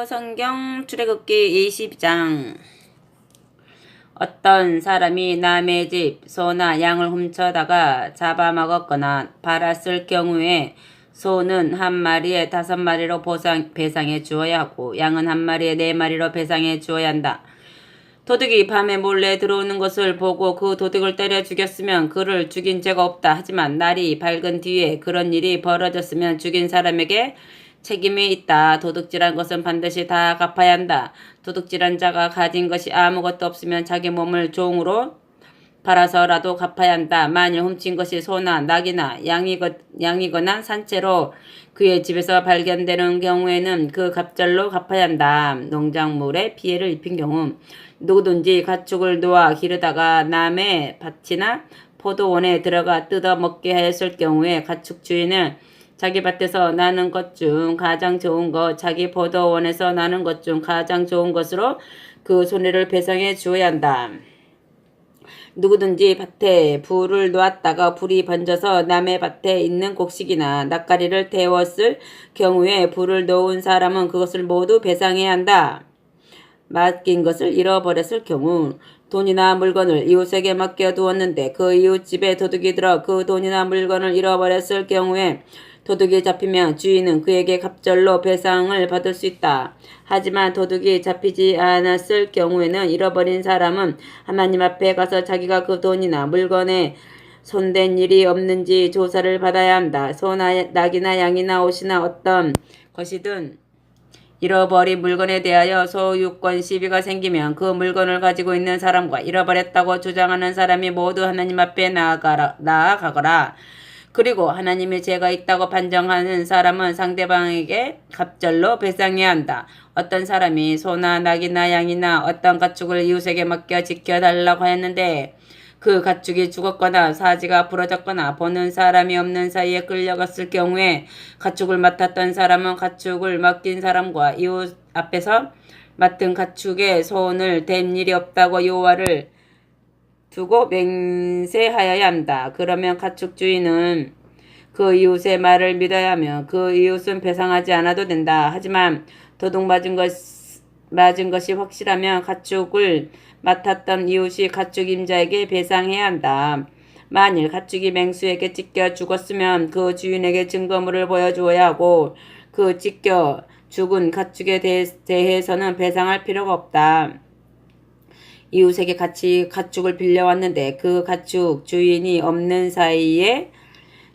성경 출애굽기 22장. 어떤 사람이 남의 집 소나 양을 훔쳐다가 잡아먹었거나 팔았을 경우에 소는 한 마리에 5마리로 배상해 주어야 하고 양은 한 마리에 4마리로 배상해 주어야 한다. 도둑이 밤에 몰래 들어오는 것을 보고 그 도둑을 때려 죽였으면 그를 죽인 죄가 없다. 하지만 날이 밝은 뒤에 그런 일이 벌어졌으면 죽인 사람에게 책임이 있다. 도둑질한 것은 반드시 다 갚아야 한다. 도둑질한 자가 가진 것이 아무것도 없으면 자기 몸을 종으로 팔아서라도 갚아야 한다. 만일 훔친 것이 소나 낙이나 양이거나 산채로 그의 집에서 발견되는 경우에는 그 갑절로 갚아야 한다. 농작물에 피해를 입힌 경우 누구든지 가축을 놓아 기르다가 남의 밭이나 포도원에 들어가 뜯어 먹게 하였을 경우에 가축 주인은 자기 밭에서 나는 것 중 가장 좋은 것, 자기 포도원에서 나는 것 중 가장 좋은 것으로 그 손해를 배상해 주어야 한다. 누구든지 밭에 불을 놓았다가 불이 번져서 남의 밭에 있는 곡식이나 낫가리를 태웠을 경우에 불을 놓은 사람은 그것을 모두 배상해야 한다. 맡긴 것을 잃어버렸을 경우 돈이나 물건을 이웃에게 맡겨두었는데 그 이웃 집에 도둑이 들어 그 돈이나 물건을 잃어버렸을 경우에 도둑이 잡히면 주인은 그에게 갑절로 배상을 받을 수 있다. 하지만 도둑이 잡히지 않았을 경우에는 잃어버린 사람은 하나님 앞에 가서 자기가 그 돈이나 물건에 손댄 일이 없는지 조사를 받아야 한다. 소나 낙이나 양이나 옷이나 어떤 것이든 잃어버린 물건에 대하여 소유권 시비가 생기면 그 물건을 가지고 있는 사람과 잃어버렸다고 주장하는 사람이 모두 하나님 앞에 나아가거라. 그리고 하나님의 죄가 있다고 판정하는 사람은 상대방에게 갑절로 배상해야 한다. 어떤 사람이 소나 낙이나 양이나 어떤 가축을 이웃에게 맡겨 지켜달라고 했는데 그 가축이 죽었거나 사지가 부러졌거나 보는 사람이 없는 사이에 끌려갔을 경우에 가축을 맡았던 사람은 가축을 맡긴 사람과 이웃 앞에서 맡은 가축의 손을 댄 일이 없다고 여호와를 두고 맹세하여야 한다. 그러면 가축 주인은 그 이웃의 말을 믿어야 하며 그 이웃은 배상하지 않아도 된다. 하지만 도둑 맞은 것이 확실하면 가축을 맡았던 이웃이 가축 임자에게 배상해야 한다. 만일 가축이 맹수에게 찢겨 죽었으면 그 주인에게 증거물을 보여주어야 하고 그 찢겨 죽은 가축에 대해서는 배상할 필요가 없다. 이웃에게 같이 가축을 빌려왔는데 그 가축 주인이 없는 사이에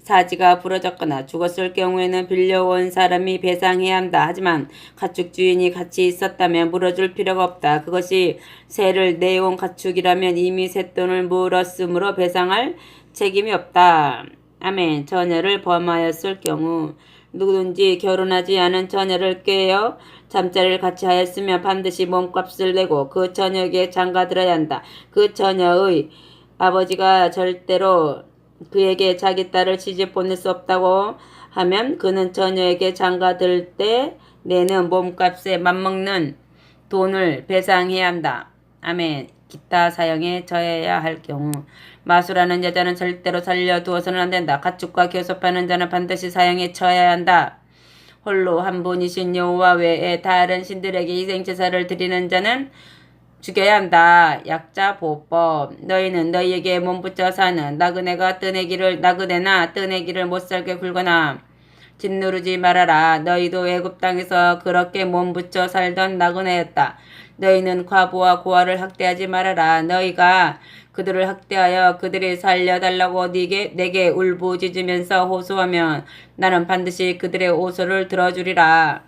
사지가 부러졌거나 죽었을 경우에는 빌려온 사람이 배상해야 한다. 하지만 가축 주인이 같이 있었다면 물어줄 필요가 없다. 그것이 새를 내온 가축이라면 이미 쇳돈을 물었으므로 배상할 책임이 없다. 아멘. 처녀를 범하였을 경우 누구든지 결혼하지 않은 처녀를 꾀어 잠자리를 같이 하였으면 반드시 몸값을 내고 그 처녀에게 장가들어야 한다. 그 처녀의 아버지가 절대로 그에게 자기 딸을 시집 보낼 수 없다고 하면 그는 처녀에게 장가들 때 내는 몸값에 맞먹는 돈을 배상해야 한다. 아멘. 기타 사형에 처해야 할 경우 마술하는 여자는 절대로 살려두어서는 안 된다. 가축과 교섭하는 자는 반드시 사형에 처해야 한다. 홀로 한 분이신 여호와 외에 다른 신들에게 희생제사를 드리는 자는 죽여야 한다. 약자 보호법. 너희는 너희에게 몸붙여 사는 나그네가 나그네나 뜨내기를 못살게 굴거나 짓누르지 말아라. 너희도 애굽 땅에서 그렇게 몸붙여 살던 나그네였다. 너희는 과부와 고아를 학대하지 말아라. 너희가 그들을 학대하여 그들이 살려달라고 내게 울부짖으면서 호소하면 나는 반드시 그들의 호소를 들어주리라.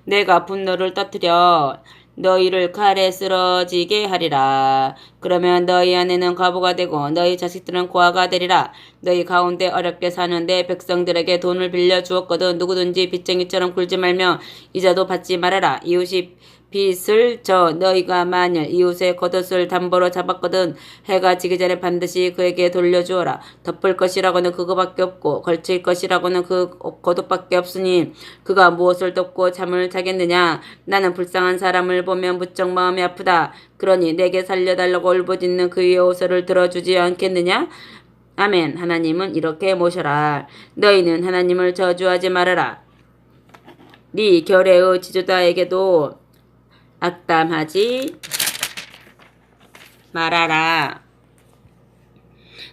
내가 분노를 터뜨려 너희를 칼에 쓰러지게 하리라. 그러면 너희 아내는 과부가 되고 너희 자식들은 고아가 되리라. 너희 가운데 어렵게 사는 내 백성들에게 돈을 빌려 주었거든 누구든지 빚쟁이처럼 굴지 말며 이자도 받지 말아라. 이웃이 빚을 져 너희가 만일 이웃의 겉옷을 담보로 잡았거든 해가 지기 전에 반드시 그에게 돌려주어라. 덮을 것이라고는 그거밖에 없고 걸칠 것이라고는 그 겉옷밖에 없으니 그가 무엇을 덮고 잠을 자겠느냐. 나는 불쌍한 사람을 보면 무척 마음이 아프다. 그러니 내게 살려달라고 울부짖는 그의 호소를 들어주지 않겠느냐. 아멘. 하나님은 이렇게 모셔라. 너희는 하나님을 저주하지 말아라. 네 결의의 지도자에게도 악담하지 말아라.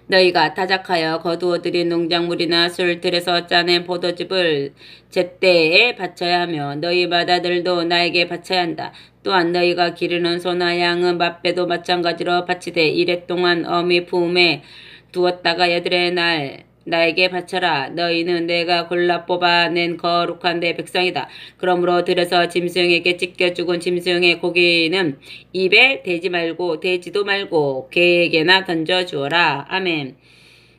너희가 타작하여 거두어들인 농작물이나 술들에서 짜낸 포도즙을 제때에 바쳐야 하며 너희 마다들도 나에게 바쳐야 한다. 또한 너희가 기르는 소나 양은 맛배도 마찬가지로 바치되 이래 동안 어미 품에 두었다가 여드레 날 나에게 바쳐라. 너희는 내가 골라 뽑아낸 거룩한 내 백성이다. 그러므로 들에서 짐승에게 찢겨 죽은 짐승의 고기는 입에 대지도 말고 개에게나 던져주어라. 아멘.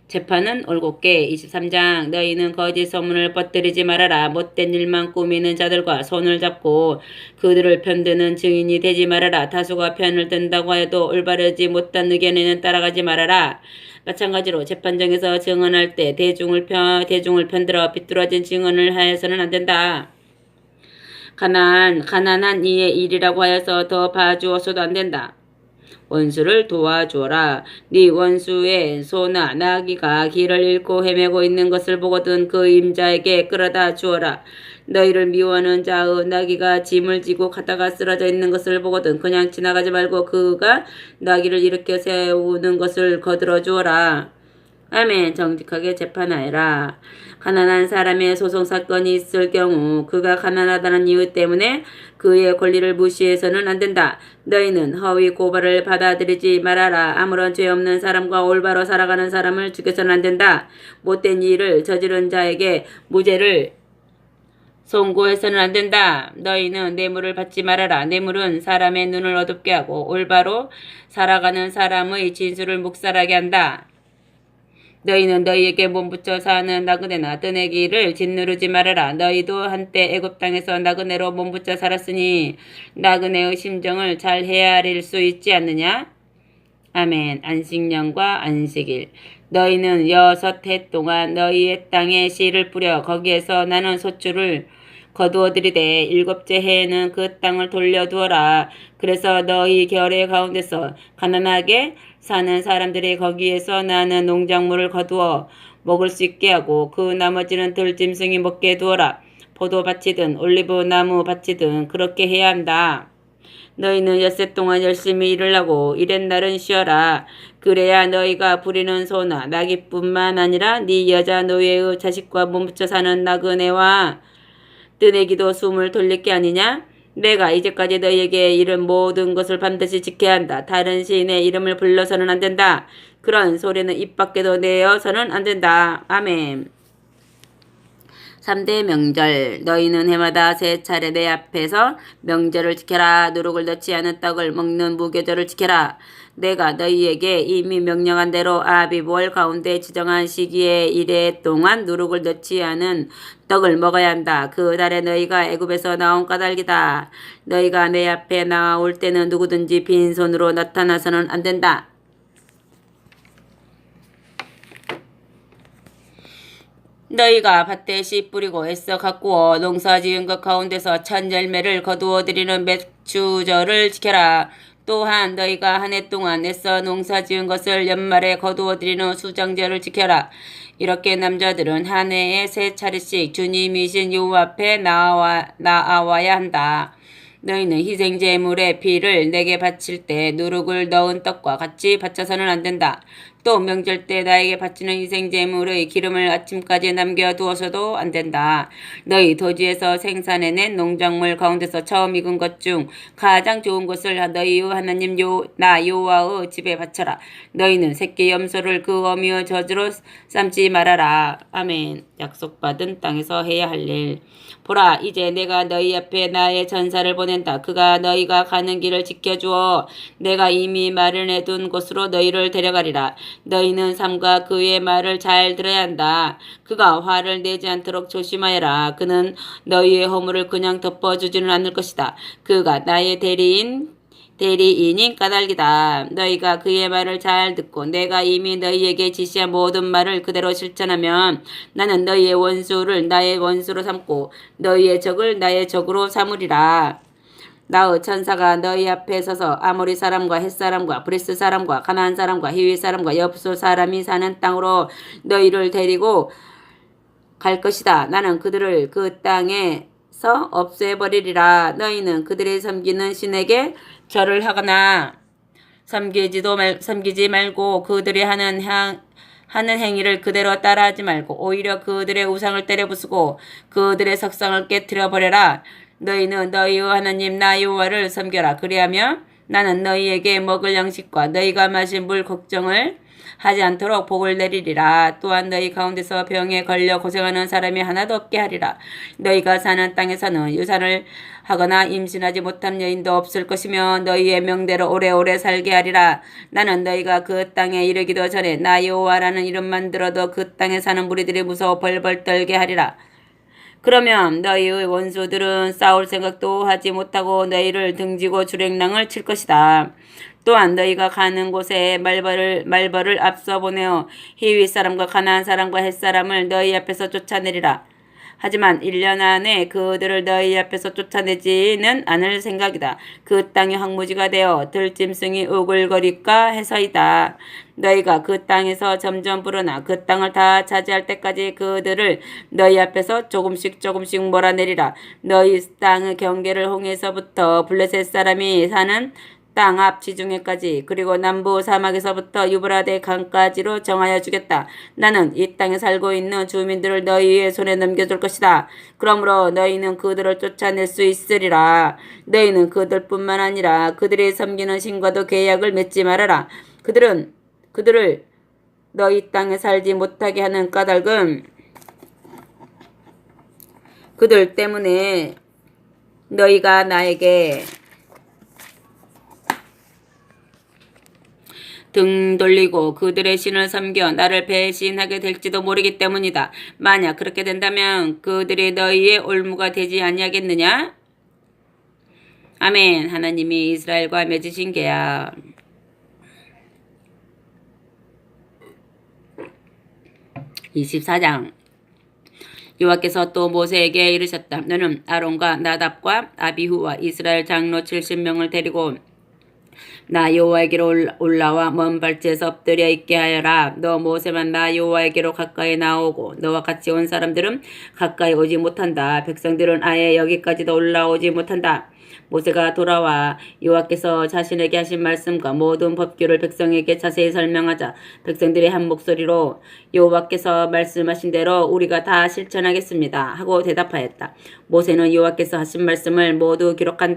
재판은 올곧게. 23장. 너희는 거짓 소문을 퍼뜨리지 말아라. 못된 일만 꾸미는 자들과 손을 잡고 그들을 편드는 증인이 되지 말아라. 다수가 편을 든다고 해도 올바르지 못한 의견에는 따라가지 말아라. 마찬가지로 재판정에서 증언할 때 대중을 편들어 비뚤어진 증언을 하여서는 안 된다. 가난한 이의 일이라고 하여서 더 봐주어서도 안 된다. 원수를 도와주어라. 네 원수의 소나 나귀가 길을 잃고 헤매고 있는 것을 보거든 그 임자에게 끌어다 주어라. 너희를 미워하는 자의 나귀가 짐을 지고 가다가 쓰러져 있는 것을 보거든 그냥 지나가지 말고 그가 나귀를 일으켜 세우는 것을 거들어 주어라. 아멘. 정직하게 재판하여라. 가난한 사람의 소송사건이 있을 경우 그가 가난하다는 이유 때문에 그의 권리를 무시해서는 안 된다. 너희는 허위 고발을 받아들이지 말아라. 아무런 죄 없는 사람과 올바로 살아가는 사람을 죽여서는 안 된다. 못된 일을 저지른 자에게 무죄를 송고해서는 안 된다. 너희는 뇌물을 받지 말아라. 뇌물은 사람의 눈을 어둡게 하고 올바로 살아가는 사람의 진술을 묵살하게 한다. 너희는 너희에게 몸붙여 사는 나그네나 뜨내기를 짓누르지 말아라. 너희도 한때 애굽 땅에서 나그네로 몸붙여 살았으니 나그네의 심정을 잘 헤아릴 수 있지 않느냐? 아멘. 안식년과 안식일. 너희는 6해 동안 너희의 땅에 씨를 뿌려 거기에서 나는 소출을 거두어들이되 7째 해에는 그 땅을 돌려두어라. 그래서 너희 결의 가운데서 가난하게 사는 사람들이 거기에서 나는 농작물을 거두어 먹을 수 있게 하고 그 나머지는 들짐승이 먹게 두어라. 포도밭이든 올리브나무 밭이든 그렇게 해야 한다. 너희는 6해 동안 열심히 일을 하고 이렛날은 쉬어라. 그래야 너희가 부리는 소나 나귀뿐만 아니라 네 여자 노예의 자식과 몸붙여 사는 나그네와 뜨내기도 숨을 돌릴 게 아니냐? 내가 이제까지 너희에게 이른 모든 것을 반드시 지켜야 한다. 다른 시인의 이름을 불러서는 안 된다. 그런 소리는 입 밖에도 내어서는 안 된다. 아멘. 3대 명절. 너희는 해마다 3차례 내 앞에서 명절을 지켜라. 누룩을 넣지 않은 떡을 먹는 무교절을 지켜라. 내가 너희에게 이미 명령한 대로 아비월 가운데 지정한 시기에 이래 동안 누룩을 넣지 않은 떡을 먹어야 한다. 그 달에 너희가 애굽에서 나온 까닭이다. 너희가 내 앞에 나올 때는 누구든지 빈손으로 나타나서는 안 된다. 너희가 밭에 씨 뿌리고 애써 가꾸어 농사 지은 것 가운데서 첫 열매를 거두어들이는 맥주절을 지켜라. 또한 너희가 한 해 동안 애써 농사 지은 것을 연말에 거두어들이는 수장절을 지켜라. 이렇게 남자들은 한 해에 3차례씩 주님이신 여호와 앞에 나아와야 한다. 너희는 희생 제물의 피를 내게 바칠 때 누룩을 넣은 떡과 같이 바쳐서는 안 된다. 또 명절 때 나에게 바치는 희생 제물의 기름을 아침까지 남겨두어서도 안 된다. 너희 도지에서 생산해낸 농작물 가운데서 처음 익은 것 중 가장 좋은 것을 너희의 하나님 나 여호와의 집에 바쳐라. 너희는 새끼 염소를 그 어미의 저주로 삶지 말아라. 아멘. 약속받은 땅에서 해야 할 일. 보라, 이제 내가 너희 앞에 나의 전사를 보낸다. 그가 너희가 가는 길을 지켜주어 내가 이미 마련해둔 곳으로 너희를 데려가리라. 너희는 삼가 그의 말을 잘 들어야 한다. 그가 화를 내지 않도록 조심하여라. 그는 너희의 허물을 그냥 덮어주지는 않을 것이다. 그가 나의 대리인인 까닭이다. 너희가 그의 말을 잘 듣고 내가 이미 너희에게 지시한 모든 말을 그대로 실천하면 나는 너희의 원수를 나의 원수로 삼고 너희의 적을 나의 적으로 삼으리라. 나의 천사가 너희 앞에 서서 아모리 사람과 헷 사람과 브리스 사람과 가나안 사람과 히위 사람과 여부소 사람이 사는 땅으로 너희를 데리고 갈 것이다. 나는 그들을 그 땅에서 없애버리리라. 너희는 그들이 섬기는 신에게 절을 하거나 섬기지 말고 그들이 하는 행위를 그대로 따라하지 말고 오히려 그들의 우상을 때려 부수고 그들의 석상을 깨뜨려 버려라. 너희는 너희의 하나님 나 여호와를 섬겨라. 그리하면 나는 너희에게 먹을 양식과 너희가 마실 물 걱정을 하지 않도록 복을 내리리라. 또한 너희 가운데서 병에 걸려 고생하는 사람이 하나도 없게 하리라. 너희가 사는 땅에서는 유산을 하거나 임신하지 못한 여인도 없을 것이며 너희의 명대로 오래오래 살게 하리라. 나는 너희가 그 땅에 이르기도 전에 나 여호와라는 이름만 들어도 그 땅에 사는 무리들이 무서워 벌벌 떨게 하리라. 그러면 너희의 원수들은 싸울 생각도 하지 못하고 너희를 등지고 주랭랑을 칠 것이다. 또한 너희가 가는 곳에 말벌을 앞서 보내어 히위 사람과 가나안 사람과 헷 사람을 너희 앞에서 쫓아내리라. 하지만 1년 안에 그들을 너희 앞에서 쫓아내지는 않을 생각이다. 그 땅이 황무지가 되어 들짐승이 우글거릴까 해서이다. 너희가 그 땅에서 점점 불어나 그 땅을 다 차지할 때까지 그들을 너희 앞에서 조금씩 몰아내리라. 너희 땅의 경계를 홍해서부터 블레셋 사람이 사는 땅 앞 지중해까지 그리고 남부 사막에서부터 유브라데 강까지로 정하여 주겠다. 나는 이 땅에 살고 있는 주민들을 너희의 손에 넘겨줄 것이다. 그러므로 너희는 그들을 쫓아낼 수 있으리라. 너희는 그들뿐만 아니라 그들이 섬기는 신과도 계약을 맺지 말아라. 그들을 너희 땅에 살지 못하게 하는 까닭은 그들 때문에 너희가 나에게 등 돌리고 그들의 신을 섬겨 나를 배신하게 될지도 모르기 때문이다. 만약 그렇게 된다면 그들이 너희의 올무가 되지 아니하겠느냐? 아멘. 하나님이 이스라엘과 맺으신 계약. (24장) 여호와께서 또 모세에게 이르셨다. 너는 아론과 나답과 아비후와 이스라엘 장로 70명을 데리고 나 여호와에게로 올라와 먼 발치에서 엎드려 있게 하여라. 너 모세만 나 여호와에게로 가까이 나오고 너와 같이 온 사람들은 가까이 오지 못한다. 백성들은 아예 여기까지도 올라오지 못한다. 모세가 돌아와 여호와께서 자신에게 하신 말씀과 모든 법규를 백성에게 자세히 설명하자 백성들이 한 목소리로 여호와께서 말씀하신 대로 우리가 다 실천하겠습니다 하고 대답하였다. 모세는 여호와께서 하신 말씀을 모두 기록한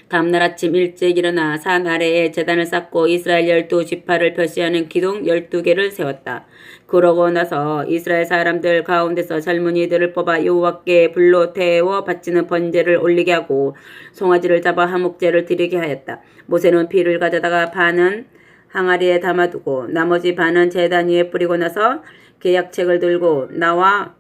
다음날 아침 일찍 일어나 산 아래에 제단을 쌓고 이스라엘 12지파를 표시하는 기둥 12개를 세웠다. 그러고 나서 이스라엘 사람들 가운데서 젊은이들을 뽑아 여호와께 불로 태워 바치는 번제를 올리게 하고 송아지를 잡아 화목제를 드리게 하였다. 모세는 피를 가져다가 반은 항아리에 담아두고 나머지 반은 제단 위에 뿌리고 나서 계약책을 들고 나와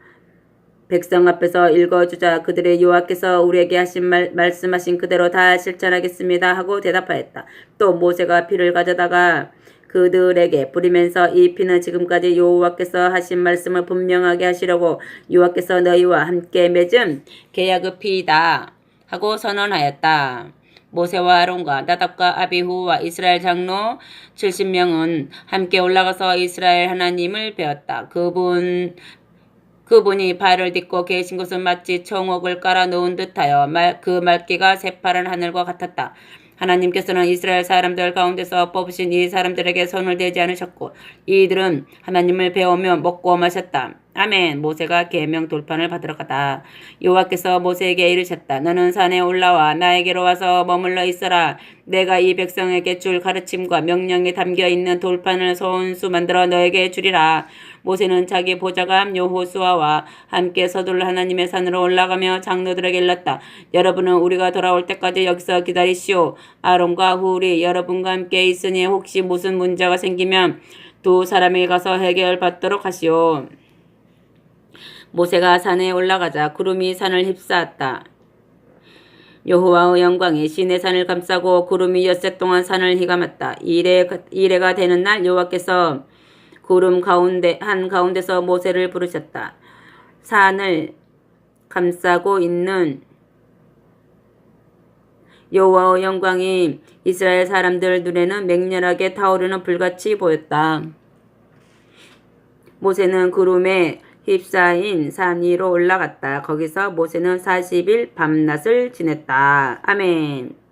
백성 앞에서 읽어주자 그들의 여호와께서 우리에게 하신 말씀하신 그대로 다 실천하겠습니다 하고 대답하였다. 또 모세가 피를 가져다가 그들에게 뿌리면서 이 피는 지금까지 여호와께서 하신 말씀을 분명하게 하시려고 여호와께서 너희와 함께 맺은 계약의 피이다 하고 선언하였다. 모세와 아론과 나답과 아비후와 이스라엘 장로 70명은 함께 올라가서 이스라엘 하나님을 배웠다. 그분이 발을 딛고 계신 곳은 마치 청옥을 깔아 놓은 듯하여 그 맑기가 새파란 하늘과 같았다. 하나님께서는 이스라엘 사람들 가운데서 뽑으신 이 사람들에게 손을 대지 않으셨고 이들은 하나님을 배우며 먹고 마셨다. 아멘. 모세가 계명 돌판을 받으러 가다. 여호와께서 모세에게 이르셨다. 너는 산에 올라와 나에게로 와서 머물러 있어라. 내가 이 백성에게 줄 가르침과 명령이 담겨 있는 돌판을 손수 만들어 너에게 주리라. 모세는 자기 보좌관 여호수아와 함께 서둘러 하나님의 산으로 올라가며 장로들에게 일렀다. 여러분은 우리가 돌아올 때까지 여기서 기다리시오. 아론과 훌이 여러분과 함께 있으니 혹시 무슨 문제가 생기면 두 사람에게 가서 해결받도록 하시오. 모세가 산에 올라가자 구름이 산을 휩싸았다. 여호와의 영광이 시내산을 감싸고 구름이 엿새 동안 산을 휘감았다. 이레가 되는 날 여호와께서 구름 한가운데서 모세를 부르셨다. 산을 감싸고 있는 여호와의 영광이 이스라엘 사람들 눈에는 맹렬하게 타오르는 불같이 보였다. 모세는 구름에 휩싸인 산 위로 올라갔다. 거기서 모세는 40일 밤낮을 지냈다. 아멘.